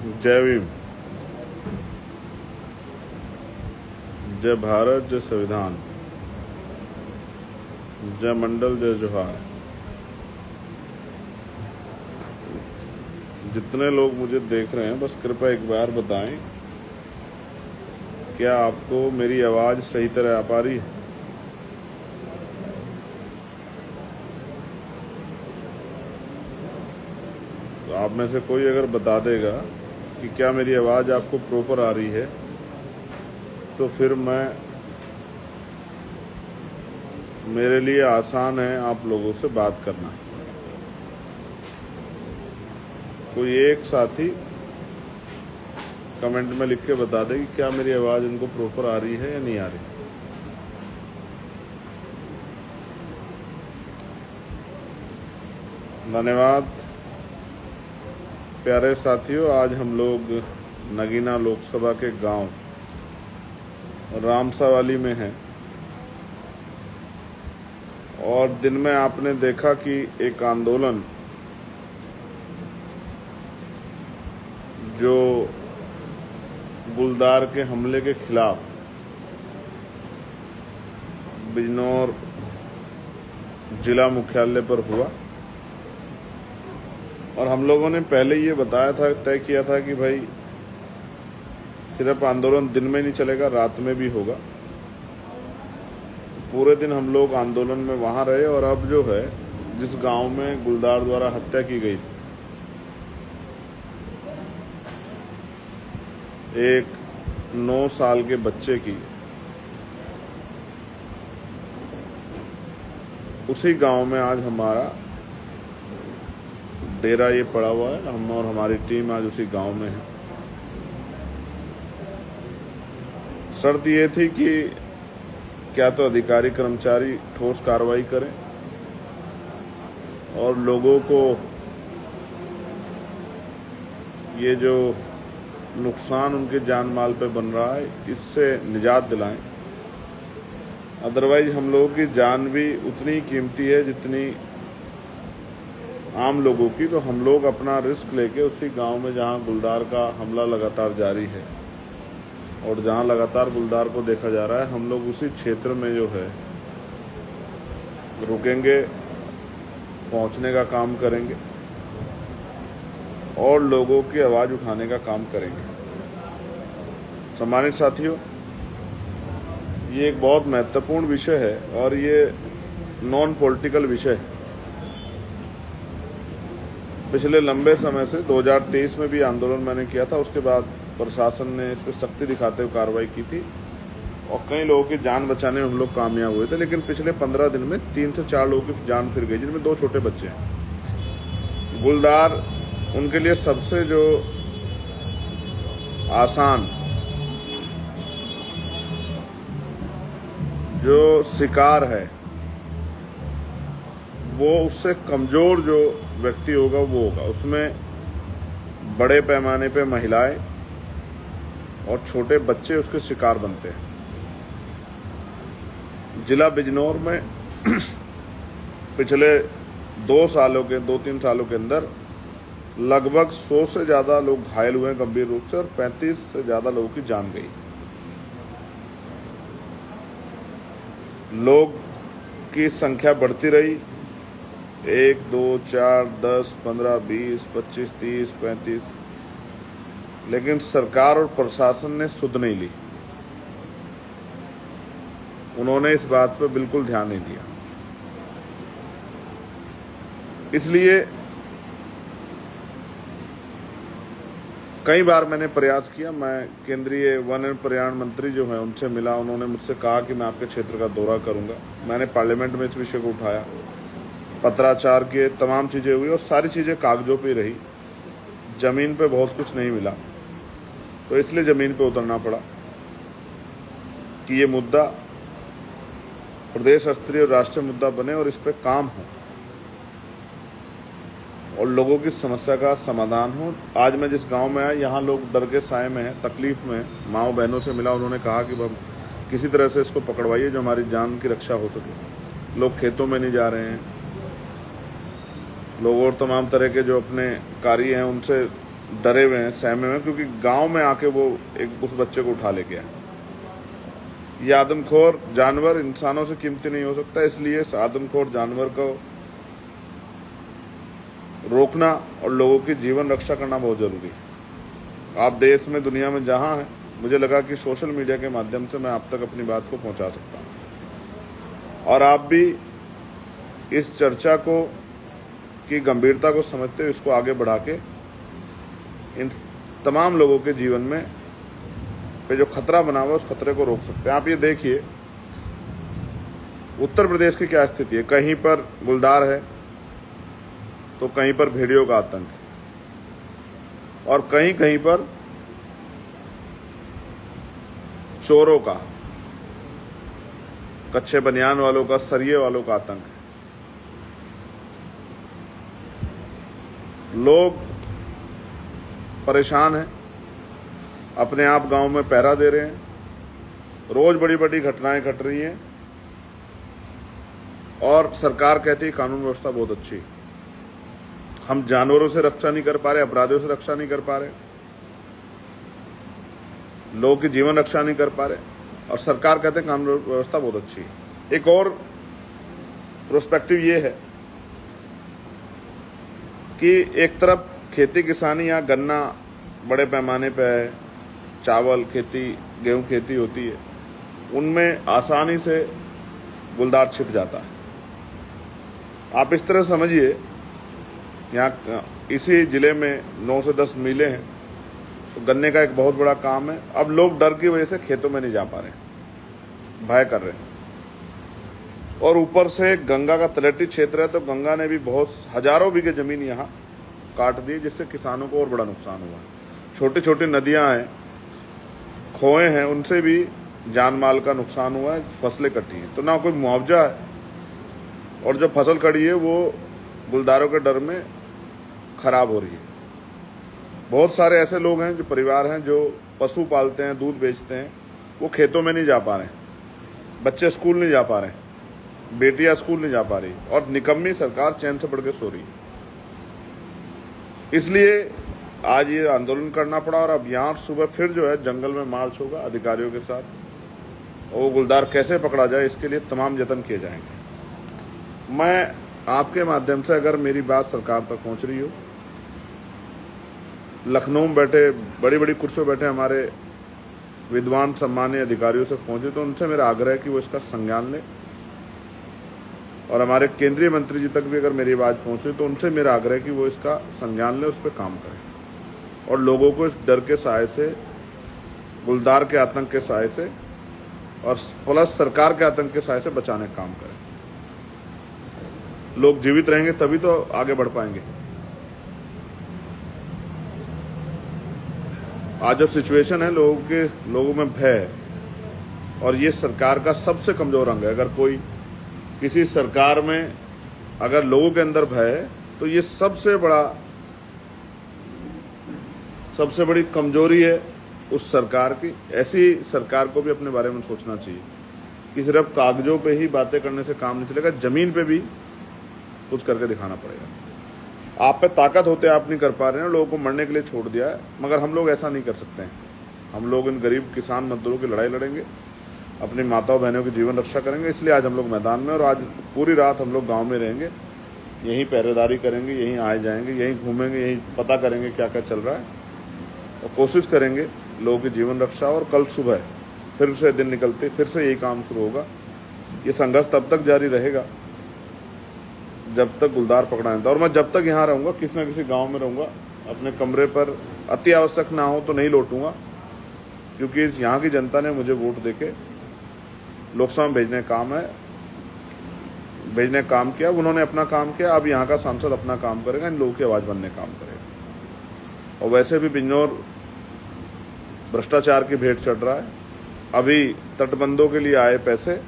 जय भीम, जय भारत, जय संविधान, जय मंडल, जय जोहार। जितने लोग मुझे देख रहे हैं बस कृपया एक बार बताएं, क्या आपको मेरी आवाज़ सही तरह आ पा रही है? तो आप में से कोई अगर बता देगा कि क्या मेरी आवाज़ आपको प्रॉपर आ रही है, तो फिर मेरे लिए आसान है आप लोगों से बात करना। कोई एक साथी कमेंट में लिख के बता दे कि क्या मेरी आवाज़ उनको प्रॉपर आ रही है या नहीं आ रही। धन्यवाद प्यारे साथियों। आज हम लोग नगीना लोकसभा के गांव रामसावाली में हैं और दिन में आपने देखा कि एक आंदोलन जो गुलदार के हमले के खिलाफ बिजनौर जिला मुख्यालय पर हुआ, और हम लोगों ने पहले ये बताया था, तय किया था कि भाई सिर्फ आंदोलन दिन में नहीं चलेगा, रात में भी होगा। पूरे दिन हम लोग आंदोलन में वहां रहे। और अब जो है, जिस गांव में गुलदार द्वारा हत्या की गई थी, एक 9 साल के बच्चे की, उसी गांव में आज हमारा डेरा ये पड़ा हुआ है। हम और हमारी टीम आज उसी गांव में है। शर्त ये थी कि क्या तो अधिकारी कर्मचारी ठोस कार्रवाई करें और लोगों को ये जो नुकसान उनके जान माल पे बन रहा है, इससे निजात दिलाएं। अदरवाइज हम लोगों की जान भी उतनी ही कीमती है जितनी आम लोगों की। तो हम लोग अपना रिस्क लेके उसी गांव में, जहां गुलदार का हमला लगातार जारी है और जहां लगातार गुलदार को देखा जा रहा है, हम लोग उसी क्षेत्र में जो है रुकेंगे, पहुंचने का काम करेंगे और लोगों की आवाज़ उठाने का काम करेंगे। सम्मानित साथियों, ये एक बहुत महत्वपूर्ण विषय है और ये नॉन पॉलिटिकल विषय है। पिछले लंबे समय से 2023 में भी आंदोलन मैंने किया था, उसके बाद प्रशासन ने इस पर सख्ती दिखाते हुए कार्रवाई की थी और कई लोगों की जान बचाने में हम लोग कामयाब हुए थे। लेकिन पिछले 15 दिन में 3 से 4 लोगों की जान फिर गई, जिनमें 2 छोटे बच्चे हैं। गुलदार उनके लिए सबसे जो आसान, जो शिकार है, वो उससे कमजोर जो व्यक्ति होगा वो होगा। उसमें बड़े पैमाने पे महिलाएं और छोटे बच्चे उसके शिकार बनते हैं। जिला बिजनौर में पिछले 2-3 सालों के अंदर लगभग 100 से ज़्यादा लोग घायल हुए गंभीर रूप से और 35 से ज़्यादा लोगों की जान गई। लोग की संख्या बढ़ती रही, 1, 2, 4, 10, 15, 20, 25, 30, 35, लेकिन सरकार और प्रशासन ने सुध नहीं ली। उन्होंने इस बात पर बिल्कुल ध्यान नहीं दिया। इसलिए कई बार मैंने प्रयास किया। मैं केंद्रीय वन एवं पर्यावरण मंत्री जो हैं उनसे मिला। उन्होंने मुझसे कहा कि मैं आपके क्षेत्र का दौरा करूंगा। मैंने पार्लियामेंट में इस विषय को उठाया, पत्राचार किए, तमाम चीज़ें हुई और सारी चीज़ें कागजों पे रही। ज़मीन पे बहुत कुछ नहीं मिला, तो इसलिए ज़मीन पे उतरना पड़ा कि ये मुद्दा प्रदेश स्तरीय और राष्ट्रीय मुद्दा बने और इस पे काम हो और लोगों की समस्या का समाधान हो। आज मैं जिस गांव में आया, यहाँ लोग डर के साए में हैं, तकलीफ में हैं। माँओं बहनों से मिला, उन्होंने कहा कि किसी तरह से इसको पकड़वाइए जो हमारी जान की रक्षा हो सके। लोग खेतों में नहीं जा रहे हैं, लोग और तमाम तरह के जो अपने कार्य हैं उनसे डरे हुए हैं, सहमे हुए हैं, क्योंकि गांव में आके वो एक उस बच्चे को उठा ले गया। ये आदमखोर जानवर इंसानों से कीमती नहीं हो सकता, इसलिए इस आदमखोर जानवर को रोकना और लोगों की जीवन रक्षा करना बहुत जरूरी है। आप देश में, दुनिया में जहां हैं, मुझे लगा कि सोशल मीडिया के माध्यम से मैं आप तक अपनी बात को पहुंचा सकता हूं और आप भी इस चर्चा को की गंभीरता को समझते हुए इसको आगे बढ़ा के इन तमाम लोगों के जीवन में पे जो खतरा बना हुआ उस खतरे को रोक सकते हैं। आप ये देखिए उत्तर प्रदेश की क्या स्थिति है। कहीं पर गुलदार है तो कहीं पर भेड़ियों का आतंक है और कहीं कहीं पर चोरों का, कच्चे बनियान वालों का, सरिये वालों का आतंक है। लोग परेशान हैं, अपने आप गांव में पहरा दे रहे हैं, रोज बड़ी बड़ी घटनाएं घट रही हैं और सरकार कहती है कानून व्यवस्था बहुत अच्छी है। हम जानवरों से रक्षा नहीं कर पा रहे, अपराधियों से रक्षा नहीं कर पा रहे, लोगों की जीवन रक्षा नहीं कर पा रहे और सरकार कहते हैं कानून व्यवस्था बहुत अच्छी है। एक और प्रोस्पेक्टिव ये है कि एक तरफ खेती किसानी या गन्ना बड़े पैमाने पे है, चावल खेती, गेहूं खेती होती है, उनमें आसानी से गुलदार छिप जाता है। आप इस तरह समझिए, यहाँ इसी जिले में 9 से 10 मिलें हैं, तो गन्ने का एक बहुत बड़ा काम है। अब लोग डर की वजह से खेतों में नहीं जा पा रहे, भय कर रहे हैं और ऊपर से गंगा का तलहटी क्षेत्र है, तो गंगा ने भी बहुत हजारों बीघे जमीन यहाँ काट दी, जिससे किसानों को और बड़ा नुकसान हुआ। छोटी छोटी नदियां हैं, खोए हैं, उनसे भी जान माल का नुकसान हुआ है, फसलें कटी हैं, तो ना कोई मुआवजा है और जो फसल कटी है वो गुलदारों के डर में खराब हो रही है। बहुत सारे ऐसे लोग हैं, जो परिवार हैं, जो पशु पालते हैं, दूध बेचते हैं, वो खेतों में नहीं जा पा रहे हैं, बच्चे स्कूल नहीं जा पा रहे हैं, बेटियां स्कूल नहीं जा पा रही और निकम्मी सरकार चैन से पड़ के सो रही है। इसलिए आज ये आंदोलन करना पड़ा और अब यहाँ सुबह फिर जो है जंगल में मार्च होगा अधिकारियों के साथ, और वो गुलदार कैसे पकड़ा जाए इसके लिए तमाम यत्न किए जाएंगे। मैं आपके माध्यम से, अगर मेरी बात सरकार तक पहुंच रही हो, लखनऊ में बैठे, बड़ी बड़ी कुर्सियों बैठे हमारे विद्वान सम्मानीय अधिकारियों से पहुंचे, तो उनसे मेरा आग्रह है कि वो इसका संज्ञान लें और हमारे केंद्रीय मंत्री जी तक भी अगर मेरी आवाज पहुंचे तो उनसे मेरा आग्रह है कि वो इसका संज्ञान लें, उस पर काम करें और लोगों को इस डर के साए से, गुलदार के आतंक के साए से और प्लस सरकार के आतंक के साए से बचाने का काम करें। लोग जीवित रहेंगे तभी तो आगे बढ़ पाएंगे। आज जो सिचुएशन है, लोगों में भय है और ये सरकार का सबसे कमजोर अंग है। अगर कोई किसी सरकार में अगर लोगों के अंदर भय है तो ये सबसे बड़ी कमजोरी है उस सरकार की। ऐसी सरकार को भी अपने बारे में सोचना चाहिए कि सिर्फ कागजों पे ही बातें करने से काम नहीं चलेगा, जमीन पे भी कुछ करके दिखाना पड़ेगा। आप पे ताकत होते आप नहीं कर पा रहे हैं, लोगों को मरने के लिए छोड़ दिया है, मगर हम लोग ऐसा नहीं कर सकते हैं। हम लोग इन गरीब किसान मजदूरों की लड़ाई लड़ेंगे, अपनी माताओं बहनों की जीवन रक्षा करेंगे। इसलिए आज हम लोग मैदान में और आज पूरी रात हम लोग गांव में रहेंगे, यहीं पहरेदारी करेंगे, यहीं आए जाएंगे, यहीं घूमेंगे, यहीं पता करेंगे क्या क्या चल रहा है और कोशिश करेंगे लोगों की जीवन रक्षा। और कल सुबह फिर से दिन निकलते फिर से यही काम शुरू होगा। ये संघर्ष तब तक जारी रहेगा जब तक गुलदार पकड़ा नहीं था। और मैं जब तक यहाँ रहूँगा, किसी न किसी गाँव में रहूँगा, अपने कमरे पर अति आवश्यक ना हो तो नहीं लौटूंगा, क्योंकि यहाँ की जनता ने मुझे वोट देके लोकसभा में भेजने काम किया। उन्होंने अपना काम किया, अब यहाँ का सांसद अपना काम करेगा, इन लोगों की आवाज बनने काम करेगा। और वैसे भी बिजनौर भ्रष्टाचार की भेंट चढ़ रहा है। अभी तटबंधों के लिए आए पैसे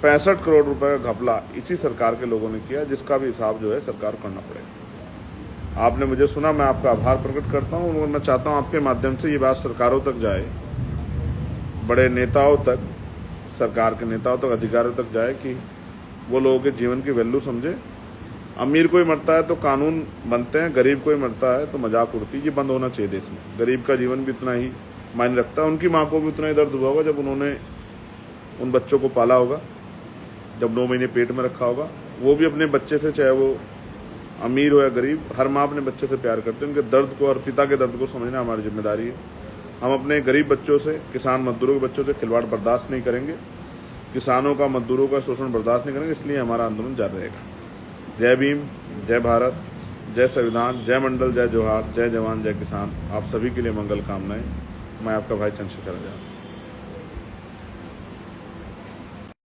65 करोड़ रुपए का घपला इसी सरकार के लोगों ने किया, जिसका भी हिसाब जो है सरकार करना पड़ेगा। आपने मुझे सुना, मैं आपका आभार प्रकट करता हूँ और मैं चाहता हूँ आपके माध्यम से ये बात सरकारों तक जाए, बड़े नेताओं तक, सरकार के नेताओं तक, अधिकारियों तक जाए कि वो लोगों के जीवन की वैल्यू समझे। अमीर कोई मरता है तो कानून बनते हैं, गरीब कोई मरता है तो मजाक उड़ती है। ये बंद होना चाहिए देश में। गरीब का जीवन भी उतना ही मायने रखता है, उनकी माँ को भी उतना ही दर्द हुआ होगा जब उन्होंने उन बच्चों को पाला होगा, जब 9 महीने पेट में रखा होगा। वो भी अपने बच्चे से, चाहे वो अमीर हो या गरीब, हर माँ अपने बच्चे से प्यार करते हैं। उनके दर्द को और पिता के दर्द को समझना हमारी जिम्मेदारी है। हम अपने गरीब बच्चों से, किसान मजदूरों के बच्चों से खिलवाड़ बर्दाश्त नहीं करेंगे, किसानों का, मजदूरों का शोषण बर्दाश्त नहीं करेंगे। इसलिए हमारा आंदोलन जारी रहेगा। जय भीम, जय भारत, जय संविधान, जय मंडल, जय जोहार, जय जवान, जय किसान। आप सभी के लिए मंगल कामनाएं। मैं आपका भाई चंद्रशेखर आजाद।